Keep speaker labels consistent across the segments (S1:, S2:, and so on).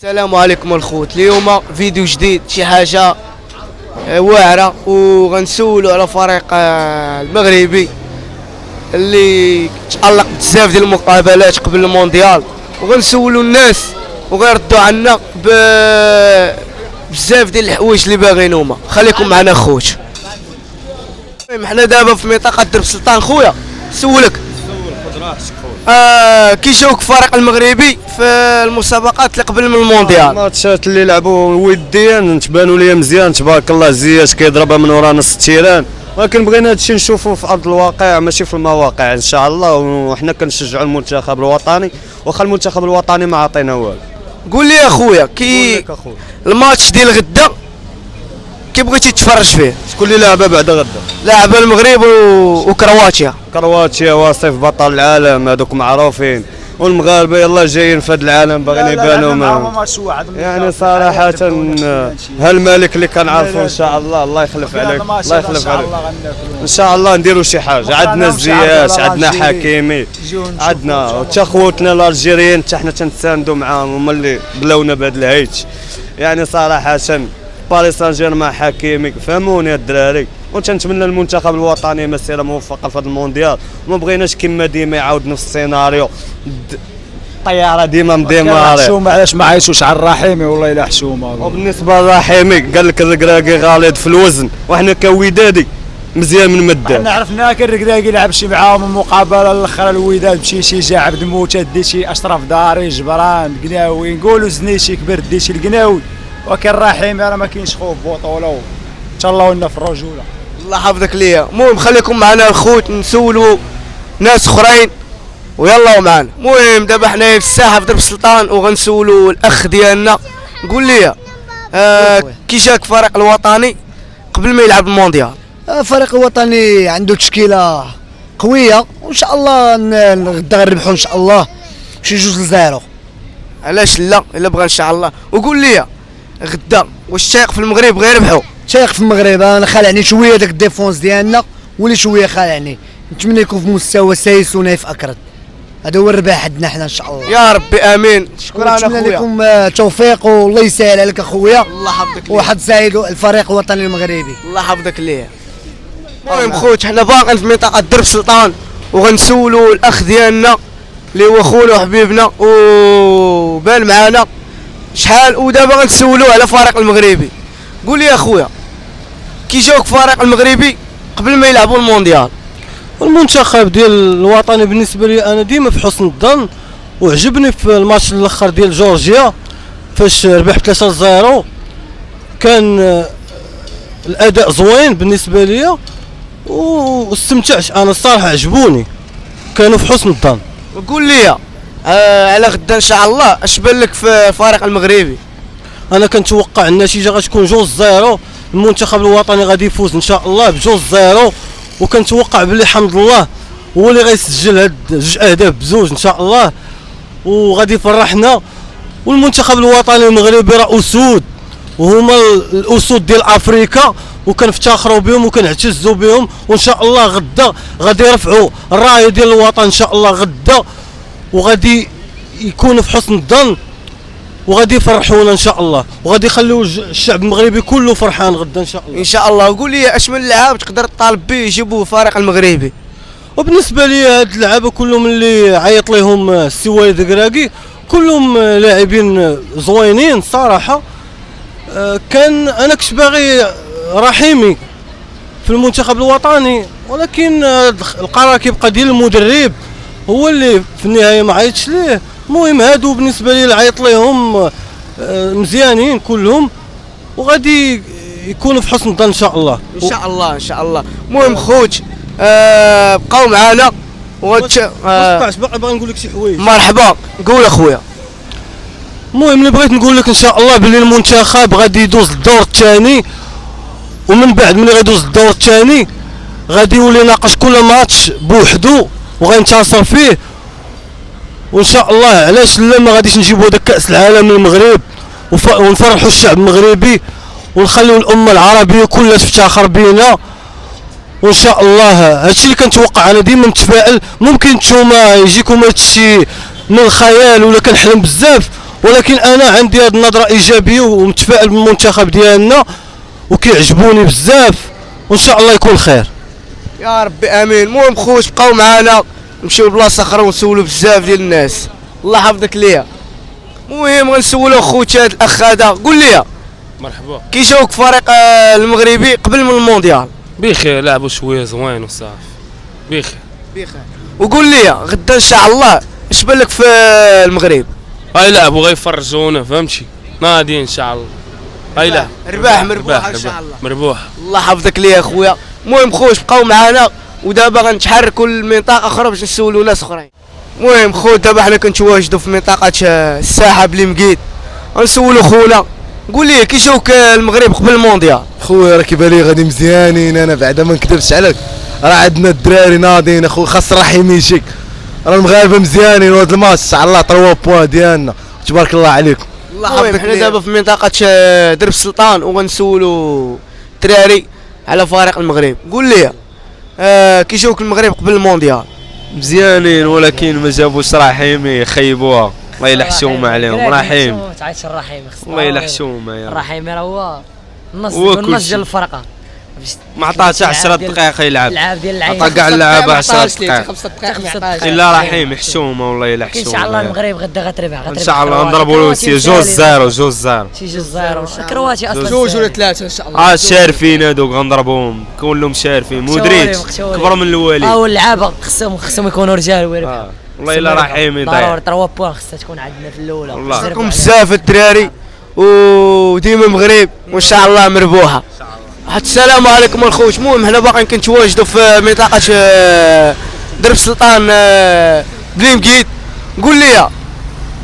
S1: السلام عليكم الخوت. اليوم فيديو جديد، شي حاجه واعره، وغنسولو على فريق المغربي اللي تألق بزاف ديال المقابلات قبل المونديال، وغنسولو الناس وغيردوا عنا بزاف ديال الحوايج اللي باغيين هما. خليكم معنا خوت. حنا دابا في منطقه درب سلطان خويا. سولك كي جاوك الفريق المغربي في المسابقات اللي قبل من المونديال؟
S2: الماتشات اللي لعبوا وديا تبانوا لي مزيان تبارك الله. زياش كيضربها من ورا نص التيران، ولكن بغينا هادشي نشوفوه في ارض الواقع ماشي في المواقع ان شاء الله. وحنا كنشجعوا المنتخب الوطني، واخا المنتخب الوطني ما عطينا والو.
S1: قول لي اخويا، كي الماتش ديال غدا كي بغيتي تتفرج فيه؟
S2: شكون اللي لعبه بعد غدا؟
S1: لعب المغرب وكرواتيا.
S2: كرواتيا وصيف بطل العالم هذوك معروفين، والمغاربه يلاه جايين في هذا العالم باغيين يبانوا يعني صراحه. هالملك اللي كنعرفوا ان شاء الله، الله يخلف عليك، الله يخلف عليك. ان شاء الله نديروا شي حاجه. عندنا زياش، عندنا حكيمي، عندنا حتى خوتنا الالجيريين حتى حنا تنساندوا معاهم، هما اللي بلاونا بهذا الهيت. يعني صراحه باريس سان جيرمان حكيمي فهموني الدراري. وتنتمنى المنتخب الوطني مسيره موفقه في هذا المونديال. ما بغيناش كما ديما يعاود نفس السيناريو، الطياره ديما مديماري.
S3: حشومه علاش ما عايشوش على الرحيمي؟ والله الا حشومه.
S2: وبالنسبه للرحيمي قال لك الركراكي غالط في الوزن، وحنا كودادي مزيان من مده.
S3: حنا عرفنا الركراكي لعب شي معاهم المقابله الاخرى الوداد بشي شي عبد موته دي شي اشرف داري جبران قناوي، نقولوا زنيشي كبر دي شي القناوي، ولكن الرحيمي راه ما كاينش خوف بطوله ان شاء الله لنا في الرجوله.
S1: الله يحفظك ليا. المهم خليكم معنا الخوت نسولوا ناس اخرين ويلا معنا. المهم دابا حنايا في الساحه في درب السلطان وغنسولوا الاخ ديالنا. قول لي كي جاك الفريق الوطني قبل ما يلعب المونديال؟
S4: الفريق الوطني عنده تشكيله قويه، وان شاء الله غدا غنربحوا ان شاء الله شي 2-0.
S1: علاش لا الا بغى ان شاء الله. وقول لي غدا واش تايق في المغرب غير يربحوا؟
S4: تايق في المغرب. انا خالعني شويه داك الديفونس ديالنا، ولي شويه خالعني. نتمنى يكون في مستوى سايس ونايف اكرد. هذا هو الرباح عندنا حنا ان شاء الله
S1: يا ربي امين. شكرا
S4: نتمنى لكم التوفيق والله يسهل عليك اخويا.
S1: الله يحفظك.
S4: وحد سعيد الفريق الوطني المغربي.
S1: الله يحفظك ليه. المهم خوت حنا باقيين في منطقه درب سلطان وغنسولوا الاخ ديالنا اللي هو خونا وحبيبنا وبان معانا شحال، ودابا غنسولوا على الفريق المغربي. قول لي اخويا كي جاوك الفريق المغربي قبل ما يلعبوا المونديال؟
S5: المنتخب ديال الوطني بالنسبه لي انا ديما في حسن الظن، وعجبني في الماتش الاخر ديال جورجيا فاش ربح 3-0. كان الاداء زوين بالنسبه لي واستمتعت انا الصراحه، عجبوني كانوا في حسن الظن.
S1: وقول لي على غدا ان شاء الله اش بان لك في الفريق المغربي؟
S5: انا كنتوقع النتيجه غتكون 2-0. المنتخب الوطني غادي يفوز ان شاء الله ب2-0، وكنتوقع بلي حمد الله هو اللي غيسجل هاد 2 اهداف ب2 ان شاء الله، وغادي يفرحنا. والمنتخب الوطني المغربي راه اسود، وهما الاسود ديال افريقيا، وكنفتخروا بهم وكنعتزوا بهم. وان شاء الله غدا غادي يرفعوا الرايه ديال الوطن ان شاء الله غدا، وغادي يكونوا في حسن الظن، وغادي يفرحونا ان شاء الله، وغادي يخليو الشعب المغربي كله فرحان غدا ان شاء الله.
S1: ان شاء الله. وقول لي اش من اللاعب تقدر تطالب به يجيبوا الفريق المغربي؟
S5: وبالنسبه لي هاد اللعابه كلهم اللي عيط لهم السي والد الكراكي كلهم لاعبين زوينين صراحه. كان انا كنت باغي رحيمي في المنتخب الوطني، ولكن القرار كيبقى ديال المدرب، هو اللي في النهايه ما عيطش ليه. المهم هادو بالنسبه لي اللي عيط ليهم مزيانين كلهم، وغادي يكونوا في حسن الظن ان شاء الله.
S1: ان شاء الله ان شاء الله. المهم خوت بقاو معنا
S5: باغي نقول لك شي حوايج.
S1: مرحبا. قول اخويا.
S5: المهم اللي بغيت نقول لك ان شاء الله باللي المنتخب غادي يدوز للدور الثاني، ومن بعد ملي غيدوز للدور الثاني غادي يولي يناقش كل ماتش بوحدو وغينتصر فيه. وان شاء الله علاش لا ما غاديش نجيبوا داك كاس العالم للمغرب ونفرحوا الشعب المغربي، ونخليو الامه العربيه كلها تفتخر بينا. وان شاء الله هادشي اللي كنتوقع. انا ديما متفائل. ممكن نتوما يجيكم هادشي من الخيال ولا كنحلم بزاف، ولكن انا عندي هذه النظره ايجابيه ومتفائل بالمنتخب ديالنا وكيعجبوني بزاف، وان شاء الله يكون خير.
S1: يا ربي امين. المهم خوت بقاو معانا، نمشيو لبلاصه اخرى ونسولوا بزاف ديال الناس. الله يحفظك ليا. المهم غنسولو خوتي هذا الاخ هذا، قول لي
S6: مرحبا.
S1: كي جاوك فريق المغربي قبل من المونديال؟
S6: بخير، لعبوا شويه زوين وصافي. بخير.
S1: وقول لي غدا ان شاء الله اش بان لك في المغرب؟
S6: هاي لعبوا غيفرجونا فهمتي، ناضيين ان شاء الله. هاي لعب
S1: رباح مربوحه ان شاء الله.
S6: مربوحه.
S1: الله يحفظك ليا خويا. المهم خوت بقاو معانا، ودابا غنتحركوا لمنطقه اخرى باش نسولوا ناس اخرين. المهم خوت دابا حنا كنتواجدوا في منطقه الساحه بلي مقيد، غنسولوا خونا قول لي كي جاوك المغرب قبل المونديال؟
S2: خويا راه كيبان لي غادي مزيانين، انا بعدا ما نكذبش عليك، راه عندنا الدراري ناضيين اخويا، خاص رحيم يجيك، راه المغاربه مزيانين، وهذا الماتش ان شاء الله 3 بوان ديالنا، تبارك الله عليكم.
S1: الله يحفظك. حنا دابا في منطقه درب السلطان وغنسولوا الدراري على فريق المغرب. قول لي كي جاوك المغرب قبل المونديال؟
S2: مزيانين ولكن ما جابوش رحيم، يخيبوها، الله يلحشوهم عليهم. رحيم
S7: تعيش الرحيم،
S2: الله يلحشوهم يا
S7: الرحيم راه هو
S2: هو
S7: النص ديال الفرقه.
S2: ما عطاتش 10 دقائق يلعب،
S7: العاب ديال العين
S2: عطا كاع اللعابه 10 دقائق
S7: 5 دقائق
S2: الا رحيم يحشوهم والله يلحشوهم.
S7: ان شاء الله المغرب غدا غتربح
S2: ان شاء الله نضربوا روسيا 2-0
S7: شي 2-0 كرواتيا اصلا
S1: 2 ولا 3 ان شاء الله.
S2: شارفين هذوك غنضربوهم كلهم شارفين، مودريتش كبر من الوالد.
S7: واللعابه خصهم يكونوا رجال ويربحوا.
S2: والله الا رحيم يضيع.
S7: ضروري 3 بوان خصها تكون عندنا في الاولى.
S1: راكم بزاف الدراري وديما مغرب وان شاء الله مربوحه. السلام عليكم الخوت. المهم حنا باقيين كنتواجدوا في منطقه درب السلطان بلي مقيد. قول لي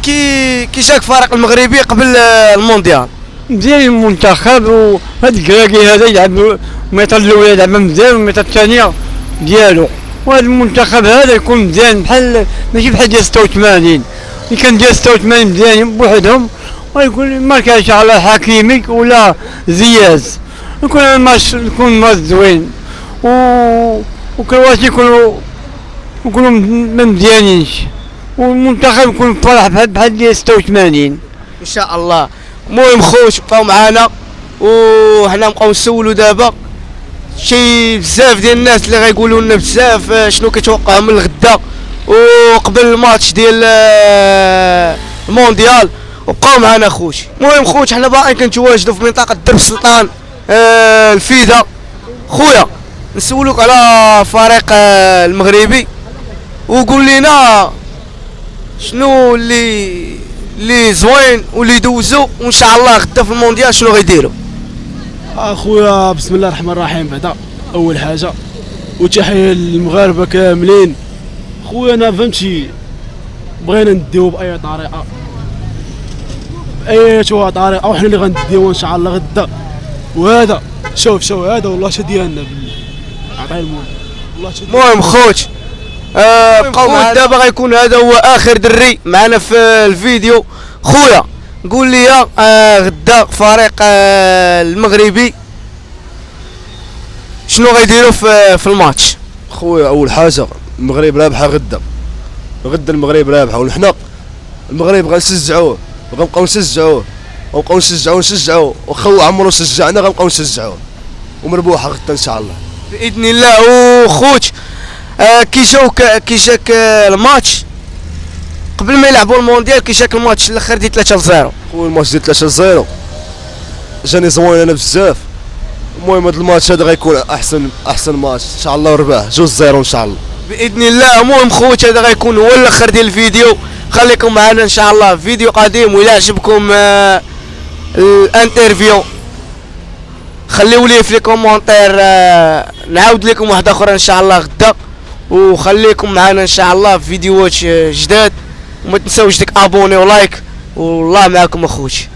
S1: كي جاك فريق المغربي قبل المونديال؟
S3: مزيان المنتخب، وهاد الكراكي هذا يلعب الميطه الاولى يلعب مزيان، والميطه الثانيه ديالو، وهذا المنتخب هذا يكون مزيان بحال ماشي بحال ديال 86 اللي كان ديال 86 مزيانين بوحدهم، ويكون ماركاش على حكيمي ولا زياز، يكون الماتش ماتش زوين، وكرواتيا يكونوا مزيانينش، والمنتخب يكون فرح بحال ديال 86
S1: ان شاء الله. المهم خوت بقاو معانا وحنا نبقاو نسولوا دابا شي بزاف ديال الناس اللي غيقولوا لنا بزاف شنو كيتوقعوا من الغدا وقبل الماتش ديال المونديال، وبقاو معانا خوتي. المهم خوت حنا باقيين كنتواجدوا في منطقه درب السلطان الفيدا. خويا نسولوك على فريق المغربي، وقول لنا شنو اللي زوين واللي دوزو، وان شاء الله غدا في المونديال شنو غيديروا؟
S8: اخويا بسم الله الرحمن الرحيم. بعدا اول حاجه وتحيه للمغاربه كاملين. خويا انا فهمتي بغينا نديو باي طريقه، باي طريقه، وحنا اللي غنديو ان شاء الله غدا. وهذا شوف هذا والله شا ديالنا عطيه المهم والله شا.
S1: المهم خوت بقاو دابا غيكون هذا هو اخر دري معنا في الفيديو. خويا قول لي غدا فريق المغربي شنو غيديروا في الماتش؟
S2: خويا اول حاجه المغرب رابحه غدا المغرب رابحه، ونحنا المغرب غنشجعوه وغنبقاو نشجعوه وخو عمرو شجعنا غنبقاو نشجعوه، ومربوحه غدا ان شاء الله
S1: باذن الله. وخوت كي جاك الماتش قبل ما يلعبوا المونديال، كي جاك الماتش الاخر ديال 3-0؟
S2: خويا الماتش ديال 3-0 جاني زوين انا بزاف. المهم هذا الماتش هذا غيكون احسن ماتش ان شاء الله، ورباه 2-0 ان شاء الله
S1: باذن الله. المهم خوت هذا غيكون هو الاخر ديال الفيديو، خليكم معنا ان شاء الله في فيديو قادم. وإلا عجبكم الانترفيو خليو لي في لي كومونتير، نعاود لكم واحده اخرى ان شاء الله غدا، وخليكم معنا ان شاء الله في فيديوهات جداد، وما تنساوش ديك ابوني ولايك، والله معكم اخوتي.